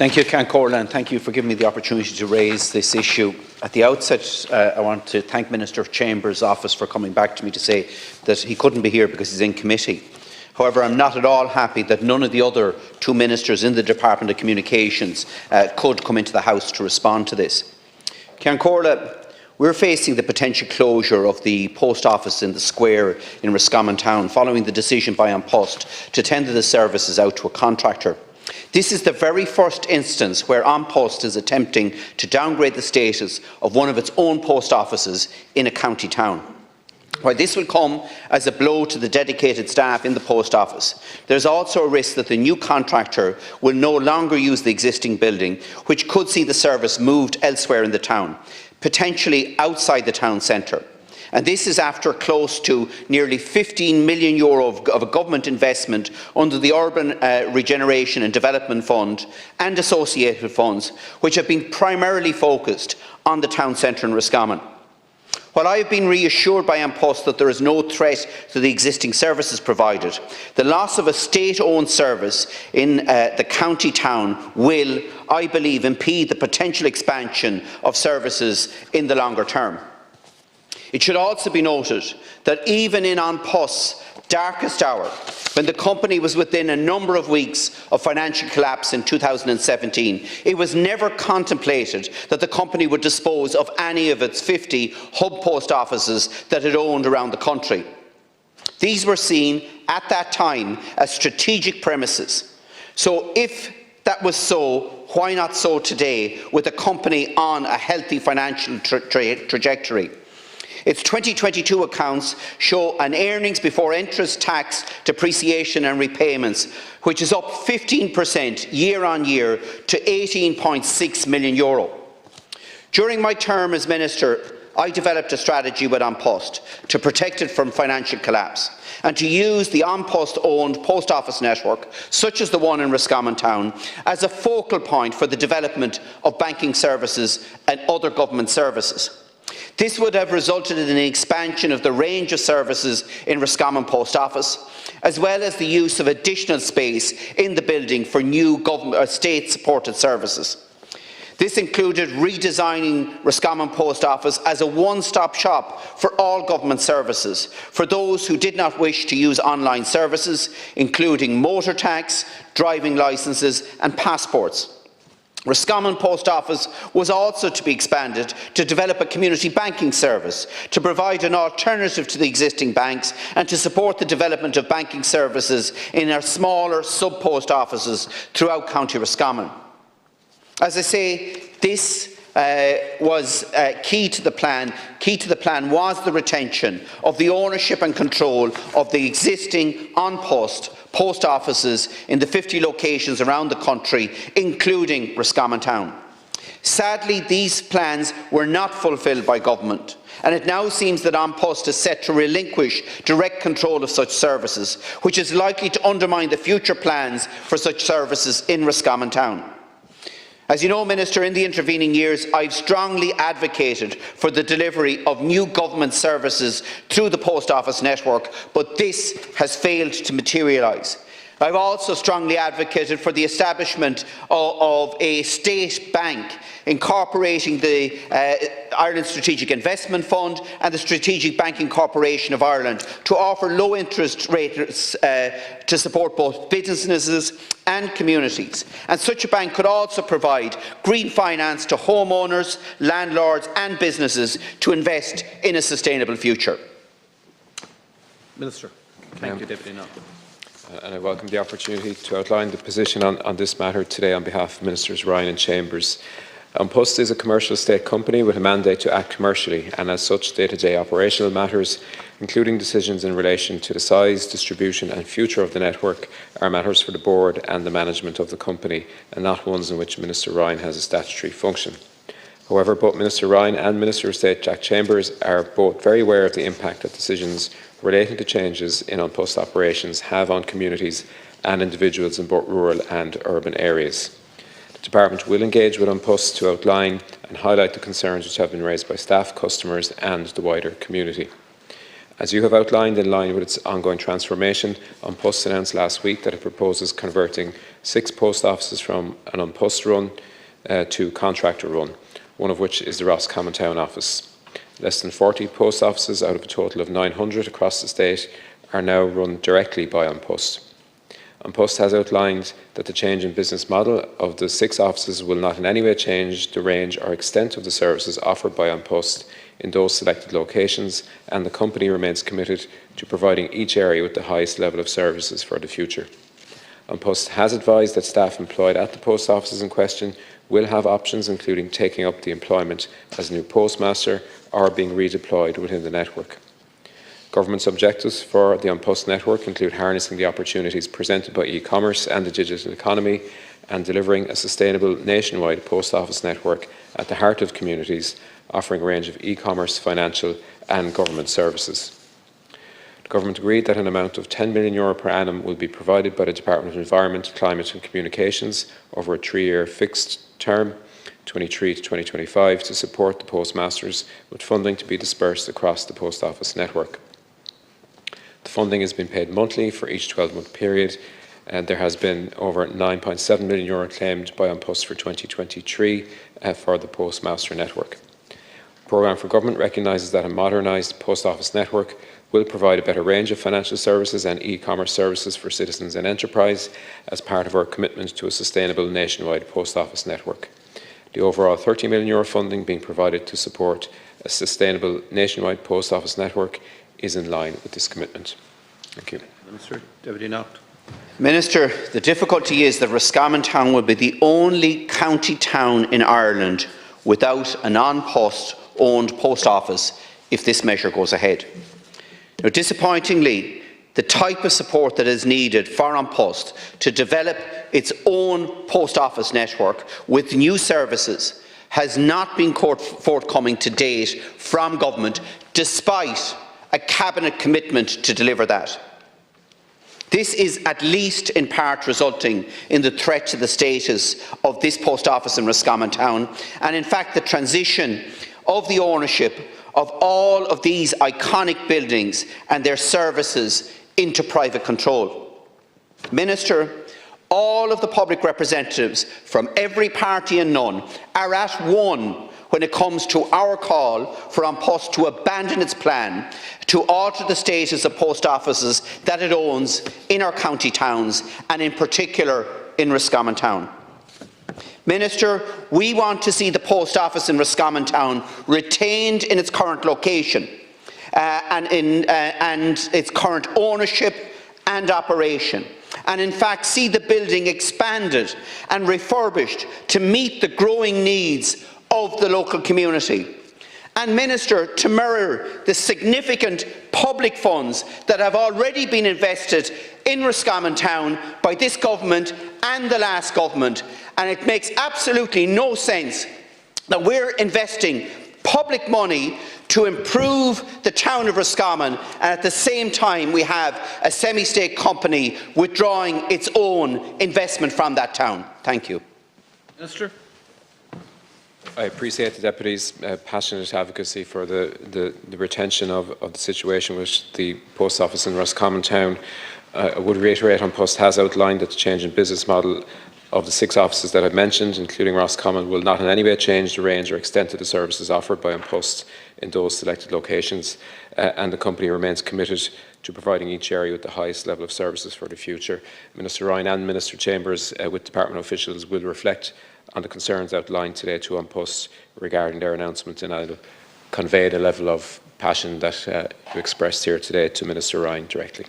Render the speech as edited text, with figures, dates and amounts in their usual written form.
Thank you, Can Corla, and thank you for giving me the opportunity to raise this issue. At the outset, I want to thank Minister Chambers' office for coming back to me to say that he couldn't be here because he's in committee. However, I'm not at all happy that none of the other two ministers in the Department of Communications could come into the House to respond to this. Can Corla, we're facing the potential closure of the post office in the square in Roscommon Town following the decision by An Post to tender the services out to a contractor. This is the very first instance where An Post is attempting to downgrade the status of one of its own post offices in a county town. While this will come as a blow to the dedicated staff in the post office, there is also a risk that the new contractor will no longer use the existing building, which could see the service moved elsewhere in the town, potentially outside the town centre. And this is after close to nearly €15 million of a government investment under the Urban Regeneration and Development Fund and associated funds, which have been primarily focused on the town centre in Roscommon. While I have been reassured by An Post that there is no threat to the existing services provided, the loss of a state-owned service in the county town will, I believe, impede the potential expansion of services in the longer term. It should also be noted that even in An Post's darkest hour, when the company was within a number of weeks of financial collapse in 2017, it was never contemplated that the company would dispose of any of its 50 hub post offices that it owned around the country. These were seen at that time as strategic premises. So if that was so, why not so today, with the company on a healthy financial trajectory? Its 2022 accounts show an earnings before interest, tax, depreciation and repayments, which is up 15% year on year to €18.6 million. During my term as Minister, I developed a strategy with An Post to protect it from financial collapse and to use the An Post-owned post office network, such as the one in Roscommon Town, as a focal point for the development of banking services and other government services. This would have resulted in an expansion of the range of services in Roscommon Post Office, as well as the use of additional space in the building for new state-supported services. This included redesigning Roscommon Post Office as a one-stop shop for all government services, for those who did not wish to use online services, including motor tax, driving licences and passports. Roscommon Post Office was also to be expanded to develop a community banking service, to provide an alternative to the existing banks and to support the development of banking services in our smaller sub-post offices throughout County Roscommon. As I say, this was key to the plan. Key to the plan was the retention of the ownership and control of the existing An Post post offices in the 50 locations around the country, including Roscommon Town. Sadly, these plans were not fulfilled by government, and it now seems that An Post is set to relinquish direct control of such services, which is likely to undermine the future plans for such services in Roscommon Town. As you know, Minister, in the intervening years, I've strongly advocated for the delivery of new government services through the post office network, but this has failed to materialise. I've also strongly advocated for the establishment of a state bank incorporating the Ireland Strategic Investment Fund and the Strategic Banking Corporation of Ireland to offer low interest rates to support both businesses and communities. And such a bank could also provide green finance to homeowners, landlords and businesses to invest in a sustainable future. Minister. Thank you, Deputy Naughten. And I welcome the opportunity to outline the position on this matter today on behalf of Ministers Ryan and Chambers. An Post is a commercial state company with a mandate to act commercially, and as such day-to-day operational matters, including decisions in relation to the size, distribution and future of the network, are matters for the board and the management of the company, and not ones in which Minister Ryan has a statutory function. However, both Minister Ryan and Minister of State Jack Chambers are both very aware of the impact that decisions relating to changes in An Post operations have on communities and individuals in both rural and urban areas. The Department will engage with An Post to outline and highlight the concerns which have been raised by staff, customers and the wider community. As you have outlined, in line with its ongoing transformation, An Post announced last week that it proposes converting 6 post offices from an on-post run to contractor run, one of which is the Roscommon Town office. Less than 40 post offices out of a total of 900 across the state are now run directly by on-post. On-post has outlined that the change in business model of the 6 offices will not in any way change the range or extent of the services offered by on-post in those selected locations, and the company remains committed to providing each area with the highest level of services for the future. On-post has advised that staff employed at the post offices in question will have options, including taking up the employment as a new postmaster or being redeployed within the network. Government's objectives for the on-post network include harnessing the opportunities presented by e-commerce and the digital economy and delivering a sustainable nationwide post office network at the heart of communities, offering a range of e-commerce, financial and government services. The Government agreed that an amount of €10 million per annum will be provided by the Department of Environment, Climate and Communications over a 3-year fixed term, 23 to 2025, to support the postmasters, with funding to be dispersed across the post office network. The funding has been paid monthly for each 12-month period, and there has been over €9.7 million claimed by on-post for 2023 for the postmaster network. The programme for government recognises that a modernised post office network will provide a better range of financial services and e-commerce services for citizens and enterprise as part of our commitment to a sustainable nationwide post office network. The overall €30 million funding being provided to support a sustainable nationwide post office network is in line with this commitment. Thank you. Minister, Deputy Naughten. Minister, the difficulty is that Roscommon Town will be the only county town in Ireland without a non-post owned post office if this measure goes ahead. Now, disappointingly, the type of support that is needed for on-post to develop its own post office network with new services has not been forthcoming to date from government, despite a cabinet commitment to deliver that. This is at least in part resulting in the threat to the status of this post office in Roscommon Town, and in fact the transition of the ownership of all of these iconic buildings and their services into private control. Minister, all of the public representatives from every party and none are at one when it comes to our call for on-post to abandon its plan to alter the status of post offices that it owns in our county towns, and in particular in Roscommon Town. Minister, we want to see the post office in Roscommon Town retained in its current location and its current ownership and operation, and in fact see the building expanded and refurbished to meet the growing needs of the local community. And Minister, to mirror the significant public funds that have already been invested in Roscommon Town by this government and the last government, and it makes absolutely no sense that we're investing public money to improve the town of Roscommon, and at the same time we have a semi-state company withdrawing its own investment from that town. Thank you. Minister. I appreciate the Deputy's passionate advocacy for the retention of the situation with the post office in Roscommon Town. I would reiterate, on-post has outlined that the change in business model of the 6 offices that I've mentioned, including Roscommon, will not in any way change the range or extent of the services offered by on-post in those selected locations, and the company remains committed to providing each area with the highest level of services for the future. Minister Ryan and Minister Chambers, with department officials, will reflect on the concerns outlined today to on-post regarding their announcement, and I'll convey the level of passion that you expressed here today to Minister Ryan directly.